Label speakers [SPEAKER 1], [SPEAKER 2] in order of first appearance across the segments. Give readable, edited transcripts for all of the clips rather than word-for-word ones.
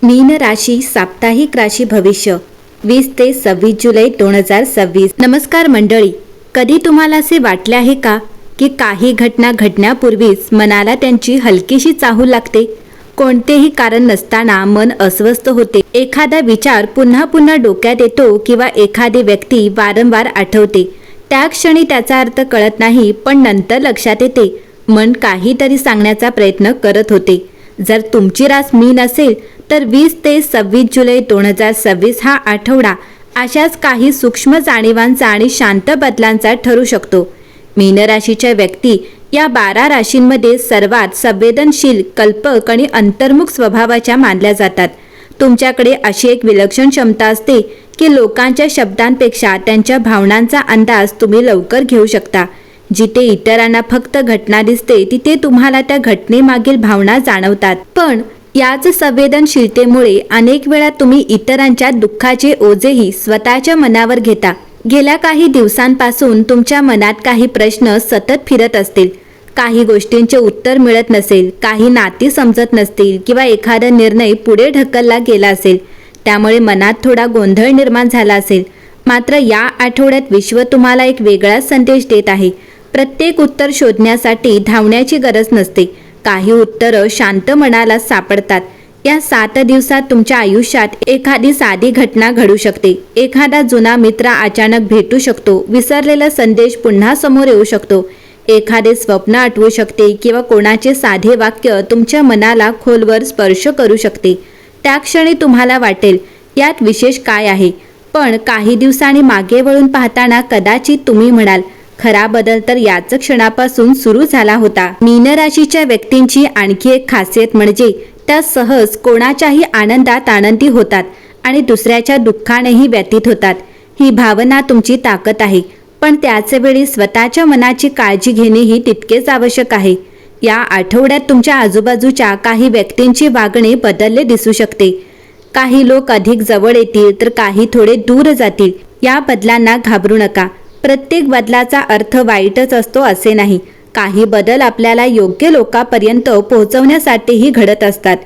[SPEAKER 1] मीन राशी साप्ताहिक राशी भविष्य 20 ते 26 जुलै 2026। नमस्कार मंडळी, कधी तुम्हाला असे वाटले आहे का की काही घटना घडण्यापूर्वीच मनाला त्यांची हलकीशी चाहूल लागते? कोणतेही कारण नसताना मन अस्वस्थ होते, एखादा विचार पुन्हा पुन्हा डोक्यात येतो किंवा एखादी व्यक्ती वारंवार आठवते। त्या क्षणी त्याचा अर्थ कळत नाही, पण नंतर लक्षात येते मन काहीतरी सांगण्याचा प्रयत्न करत होते। जर तुमची रास मीन असेल तर 20 ते 26 जुलै 2026 हा आठवडा अशाच काही सूक्ष्म जाणीवांचा आणि शांत बदलांचा ठरू शकतो। मीन राशीच्या व्यक्ती या 12 राशींमध्ये सर्वात संवेदनशील, कल्पक आणि अंतर्मुख स्वभावाच्या मानल्या जातात। तुमच्याकडे अशी एक विलक्षण क्षमता असते की लोकांच्या शब्दांपेक्षा त्यांच्या भावनांचा अंदाज तुम्ही लवकर घेऊ शकता। जिथे इतरांना फक्त घटना दिसते, तिथे तुम्हाला त्या घटनेमागील भावना जाणवतात। पण याच संवेदनशीलतेमुळे अनेक वेळा तुम्ही इतरांच्या दुःखाचे ओझेही स्वतःच्या मनावर घेता। गेल्या काही दिवसांपासून तुमच्या मनात काही प्रश्न सतत फिरत असतील, काही गोष्टींचे उत्तर मिळत नसेल, काही नाती समजत नसतील किंवा एखादा निर्णय पुढे ढकलला गेला असेल, त्यामुळे मनात थोडा गोंधळ निर्माण झाला असेल। मात्र या आठवड्यात विश्व तुम्हाला एक वेगळा संदेश देत आहे। प्रत्येक उत्तर शोधण्यासाठी धावण्याची गरज नसते, काही उत्तरं शांत मनाला सापडतात। या 7 दिवसात तुमच्या आयुष्यात एखादी साधी घटना घडू शकते, एखादा जुना मित्र अचानक भेटू शकतो, विसरलेला संदेश पुन्हा समोर येऊ शकतो, एखादे स्वप्न आठवू शकते किंवा कोणाचे साधे वाक्य तुमच्या मनाला खोलवर स्पर्श करू शकते। त्या क्षणी तुम्हाला वाटेल यात विशेष काय आहे, पण काही दिवसांनी मागे वळून पाहताना कदाचित तुम्ही म्हणाल, खरा बदल तर याच क्षणापासून सुरू झाला होता। मीन राशीच्या व्यक्तींची आणखी एक खासियत म्हणजे त्या सहज कोणाच्याही आनंदात आनंदी होतात आणि दुसऱ्याच्या दुःखानेही व्यथित होतात। ही भावना तुमची ताकद आहे, पण त्याच वेळी स्वतःच्या मनाची काळजी घेणेही तितकेच आवश्यक आहे। या आठवड्यात तुमच्या आजूबाजूच्या काही व्यक्तींची वागणे बदलले दिसू शकते। काही लोक अधिक जवळ येतील तर काही थोडे दूर जातील। या बदलांना घाबरू नका। प्रत्येक बदलाचा अर्थ वाईटच असतो असे नाही, काही बदल आपल्याला योग्य लोकांपर्यंत पोहोचवण्यासाठीही घडत असतात।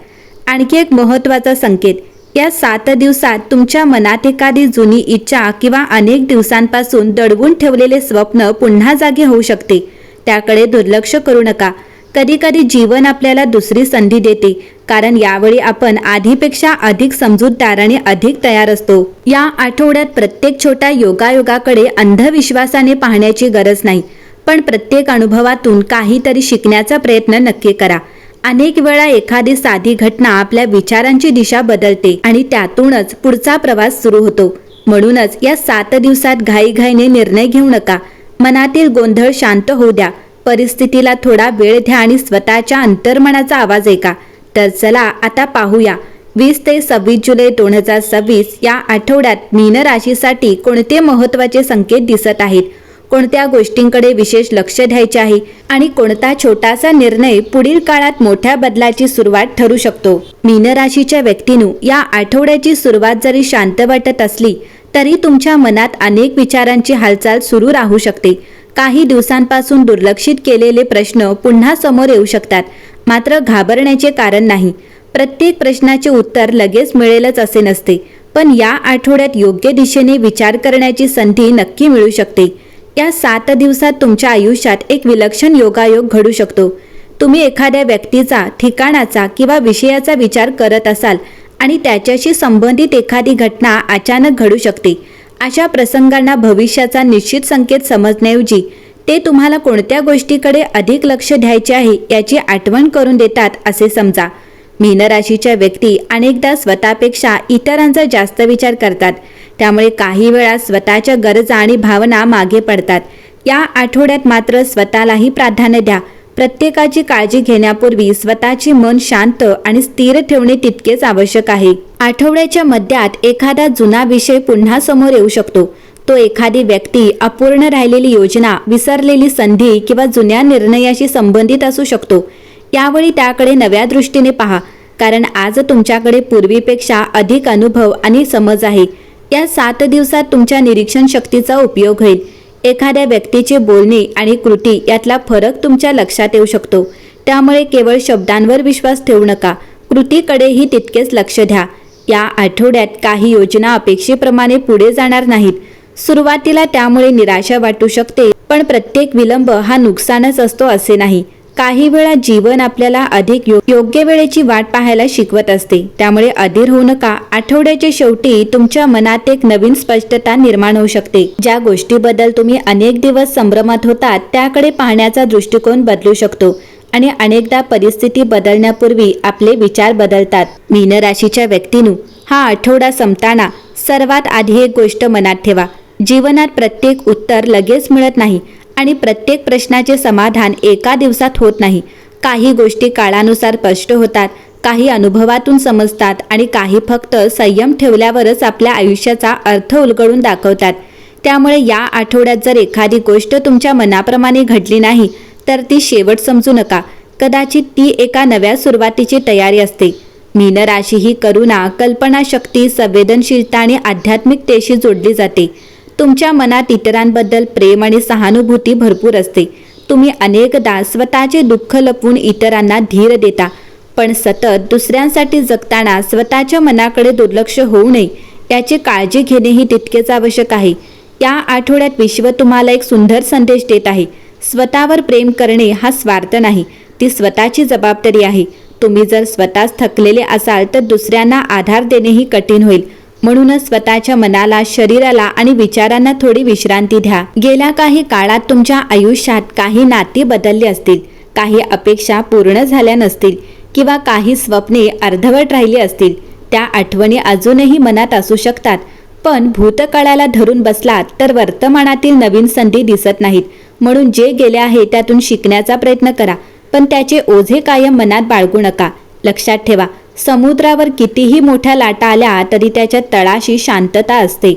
[SPEAKER 1] आणखी एक महत्त्वाचा संकेत, या 7 दिवसात तुमच्या मनात एखादी जुनी इच्छा किंवा अनेक दिवसांपासून दडवून ठेवलेले स्वप्न पुन्हा जागे होऊ शकते। त्याकडे दुर्लक्ष करू नका। कधीकधी जीवन आपल्याला दुसरी संधी देते, कारण यावेळी आपण आधीपेक्षा अधिक समजूतदार आणि अधिक तयार असतो। या आठवड्यात प्रत्येक छोट्या योगायोगाकडे अंधविश्वासाने पाहण्याची गरज नाही, पण प्रत्येक अनुभवातून काहीतरी शिकण्याचा प्रयत्न नक्की करा। अनेक वेळा एखादी साधी घटना आपल्या विचारांची दिशा बदलते आणि त्यातूनच पुढचा प्रवास सुरू होतो। म्हणूनच या 7 दिवसात घाईघाईने निर्णय घेऊ नका। मनातील गोंधळ शांत होऊ द्या, परिस्थितीला थोडा वेळ द्या आणि स्वतःच्या अंतर्मनाचा आवाज ऐका। तर चला आता पाहूया 20 ते 26 जुलै 2026 या आठवड्यात मीन राशीसाठी कोणते महत्त्वाचे संकेत दिसत आहेत, कोणत्या गोष्टींकडे विशेष लक्ष द्यायचे आहे आणि कोणता छोटासा निर्णय पुढील काळात मोठ्या बदलाची सुरुवात ठरू शकतो। मीन राशीच्या व्यक्तींनो, या आठवड्याची सुरुवात जरी शांत वाटत असली तरी तुमच्या मनात अनेक विचारांची हालचाल सुरू राहू शकते। काही दिवसांपासून दुर्लक्षित केलेले प्रश्न पुन्हा समोर येऊ शकतात, मात्र घाबरण्याचे कारण नाही। प्रत्येक प्रश्नाचे उत्तर लगेच मिळेलच असे नसते, पण या आठवड्यात योग्य दिशेने विचार करण्याची संधी नक्की मिळू शकते। या 7 दिवसात तुमच्या आयुष्यात एक विलक्षण योगायोग घडू शकतो। तुम्ही एखाद्या व्यक्तीचा, ठिकाणाचा किंवा विषयाचा विचार करत असाल आणि त्याच्याशी संबंधित एखादी घटना अचानक घडू शकते। अशा प्रसंगांना भविष्याचा निश्चित संकेत समजण्याऐवजी ते तुम्हाला कोणत्या गोष्टीकडे अधिक लक्ष द्यायचे आहे याची आठवण करून देतात असे समजा। मीन राशीच्या व्यक्ती अनेकदा स्वतःपेक्षा इतरांचा जास्त विचार करतात, त्यामुळे काही वेळा स्वतःच्या गरजा आणि भावना मागे पडतात। या आठवड्यात मात्र स्वतःलाही प्राधान्य द्या। प्रत्येकाची काळजी घेण्यापूर्वी स्वतःचे मन शांत आणि स्थिर ठेवणे तितकेच आवश्यक आहे। आठवड्याच्या मध्यात एखादा जुना विषय पुन्हा समोर येऊ शकतो। तो एखादी व्यक्ती, अपूर्ण राहिलेली योजना, विसरलेली संधी किंवा जुन्या निर्णयाशी संबंधित असू शकतो। यावेळी त्याकडे नव्या दृष्टीने पहा, कारण आज तुमच्याकडे पूर्वीपेक्षा अधिक अनुभव आणि समज आहे। या 7 दिवसात तुमच्या निरीक्षण शक्तीचा उपयोग होईल। एखाद्या व्यक्तीचे बोलणे आणि कृती यातला फरक तुमच्या लक्षात येऊ शकतो। त्यामुळे केवळ शब्दांवर विश्वास ठेवू नका, कृतीकडेही तितकेच लक्ष द्या. या आठवड्यात काही योजना अपेक्षेप्रमाणे पुढे जाणार नाहीत. सुरुवातीला त्यामुळे निराशा वाटू शकते, पण प्रत्येक विलंब हा नुकसानच असतो असे नाही. काही वेळा जीवन आपल्याला अधिक योग्य वेळेची वाट पाहायला शिकवत असते. त्यामुळे अधीर होऊ नका. आठवड्याच्या शेवटी तुमच्या मनात एक नवीन स्पष्टता निर्माण होऊ शकते. ज्या गोष्टीबद्दल तुम्ही अनेक दिवस संभ्रमात होतात त्याकडे पाहण्याचा दृष्टिकोन बदलू शकतो आणि अनेकदा परिस्थिती बदलण्यापूर्वी आपले विचार बदलतात. मीन राशीच्या व्यक्तींनो, हा आठवडा संपताना सर्वात आधी एक गोष्ट मनात ठेवा. जीवनात प्रत्येक उत्तर लगेच मिळत नाही आणि प्रत्येक प्रश्नाचे समाधान एका दिवसात होत नाही. काही गोष्टी काळानुसार स्पष्ट होतात, काही अनुभवातून समजतात आणि काही फक्त संयम ठेवल्यावरच आपल्या आयुष्याचा अर्थ उलगडून दाखवतात. त्यामुळे या आठवड्यात जर एखादी गोष्ट तुमच्या मनाप्रमाणे घडली नाही तर ती शेवट समजू नका. कदाचित ती एका नव्या सुरुवातीची तयारी असते. मीन राशी ही करुणा, कल्पनाशक्ती, संवेदनशीलता आणि आध्यात्मिकतेशी जोडली जाते. तुमच्या मनात इतरांबद्दल प्रेम आणि सहानुभूती भरपूर असते. तुम्ही अनेकदा स्वतःचे दुःख लपवून इतरांना धीर देता, पण सतत दुसऱ्यांसाठी जगताना स्वतःच्या मनाकडे दुर्लक्ष होऊ नये याची काळजी घेणेही तितकेच आवश्यक आहे. या आठवड्यात विश्व तुम्हाला एक सुंदर संदेश देत आहे. स्वतःवर प्रेम करणे हा स्वार्थ नाही, ती स्वतःची जबाबदारी आहे. तुम्ही जर स्वतःच थकलेले असाल तर दुसऱ्यांना आधार देणेही कठीण होईल. म्हणूनच स्वतःच्या मनाला, शरीराला आणि विचारांना थोडी विश्रांती द्या. गेल्या काही काळात तुमच्या आयुष्यात काही नाती बदलली असतील, काही अपेक्षा पूर्ण झाल्या नसतील किंवा काही स्वप्ने अर्धवट राहिली असतील. त्या आठवणी अजूनही मनात असू शकतात, पण भूतकाळाला धरून बसलात तर वर्तमानातील नवीन संधी दिसत नाहीत. म्हणून जे गेले आहे त्यातून शिकण्याचा प्रयत्न करा, पण त्याचे ओझे कायम मनात बाळगू नका. लक्षात ठेवा, समुद्रावर कितीही मोठ्या लाटा आल्या तरी त्याच्या तळाशी शांतता असते.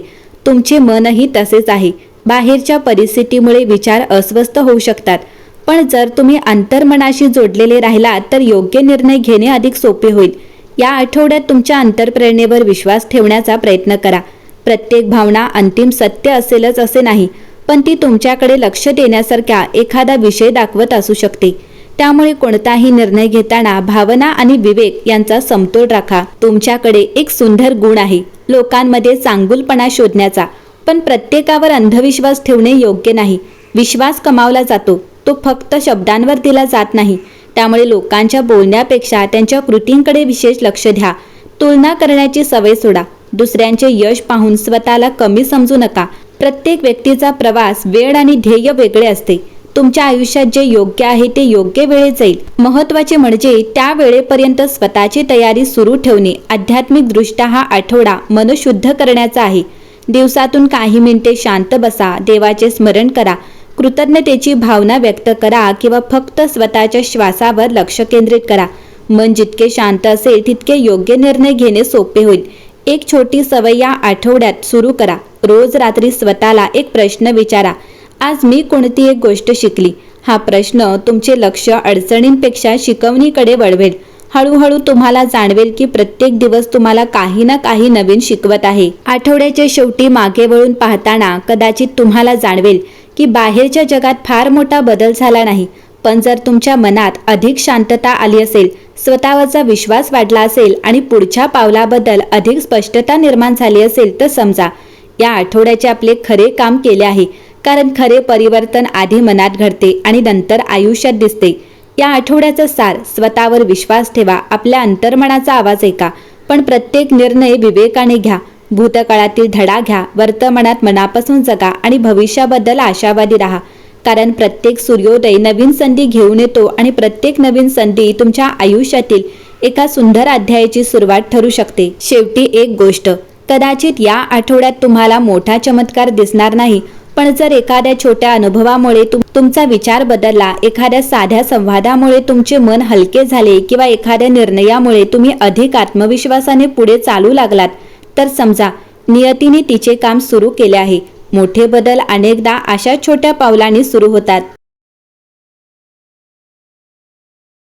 [SPEAKER 1] तुमचे मनही तसेच आहे. बाहेरच्या परिस्थितीमुळे विचार अस्वस्थ होऊ शकतात, पण जर तुम्ही अंतर्मनाशी जोडलेले राहिलात तर योग्य निर्णय घेणे अधिक सोपे होईल. या आठवड्यात तुमच्या अंतर्प्रेरणेवर विश्वास ठेवण्याचा प्रयत्न करा. प्रत्येक भावना अंतिम सत्य असेलच असे नाही, पण ती तुमच्याकडे लक्ष देण्यासारख्या एखादा विषय दाखवत असू शकते. त्यामुळे कोणताही निर्णय घेताना भावना आणि विवेक यांचा समतोल राखा. तुमच्याकडे एक सुंदर गुण आहे, लोकांमध्ये चांगुलपणा शोधण्याचा. पण प्रत्येकावर अंधविश्वास ठेवणे योग्य नाही. विश्वास कमावला जातो, तो फक्त शब्दांवर दिला जात नाही. त्यामुळे लोकांच्या बोलण्यापेक्षा त्यांच्या कृतींकडे विशेष लक्ष द्या. तुलना करण्याची सवय सोडा. दुसऱ्यांचे यश पाहून स्वतःला कमी समजू नका. प्रत्येक व्यक्तीचा प्रवास, वेळ आणि ध्येय वेगळे असते. तुमच्या आयुष्यात जे योग्य आहे ते योग्य वेळेत जाईल. महत्त्वाचे म्हणजे त्या वेळेपर्यंत स्वतःची तयारी सुरू ठेवणे. आध्यात्मिकदृष्ट्या हा आठवडा मन शुद्ध करण्याचा आहे. दिवसातून काही मिनिटे शांत बसा, देवाचे स्मरण करा, कृतज्ञतेची भावना व्यक्त करा किंवा फक्त स्वतःच्या श्वासावर लक्ष केंद्रित करा. मन जितके शांत असेल तितके योग्य निर्णय घेणे सोपे होईल. एक छोटी सवय या आठवड्यात सुरू करा. रोज रात्री स्वतःला एक प्रश्न विचारा, आज मी कोणती एक गोष्ट शिकली? हा प्रश्न तुमचे लक्ष अडचणींपेक्षा शिकवणीकडे वळवेल. हळूहळू तुम्हाला जाणवेल की प्रत्येक दिवस तुम्हाला काही ना काही नवीन शिकवत आहे. आठवड्याच्या शेवटी मागे वळून पाहताना कदाचित तुम्हाला जाणवेल की बाहेरच्या जगात फार मोठा बदल झाला नाही, पण जर तुमच्या मनात अधिक शांतता आली असेल, स्वतःवरचा विश्वास वाढला असेल आणि पुढच्या पावलाबद्दल अधिक स्पष्टता निर्माण झाली असेल तर समजा या आठवड्याचे आपले खरे काम केले आहे. कारण खरे परिवर्तन आधी मनात घडते आणि नंतर आयुष्यात दिसते. या आठवड्याचा सार, स्वतःवर विश्वास ठेवा, आपल्या अंतर्मनाचा आवाज ऐका, पण प्रत्येक निर्णय विवेकाने घ्या. भूतकाळातील धडा घ्या, वर्तमानात मनापासून जगा आणि भविष्याबद्दल आशावादी राहा. कारण प्रत्येक सूर्योदय नवीन संधी घेऊन येतो आणि प्रत्येक नवीन संधी तुमच्या आयुष्यातील एका सुंदर अध्यायाची सुरुवात ठरू शकते. शेवटी एक गोष्ट, कदाचित या आठवड्यात तुम्हाला मोठा चमत्कार दिसणार नाही, पण जर एखाद्या छोट्या अनुभवामुळे तुमचा विचार बदलला, एखाद्या साध्या संवादामुळे तुमचे मन हलके झाले किंवा एखाद्या निर्णयामुळे तुम्ही अधिक आत्मविश्वासाने पुढे चालू लागलात, तर समजा नियतीने तिचे काम सुरू केले आहे. मोठे बदल अनेकदा अशा छोट्या पावलांनी सुरू होतात.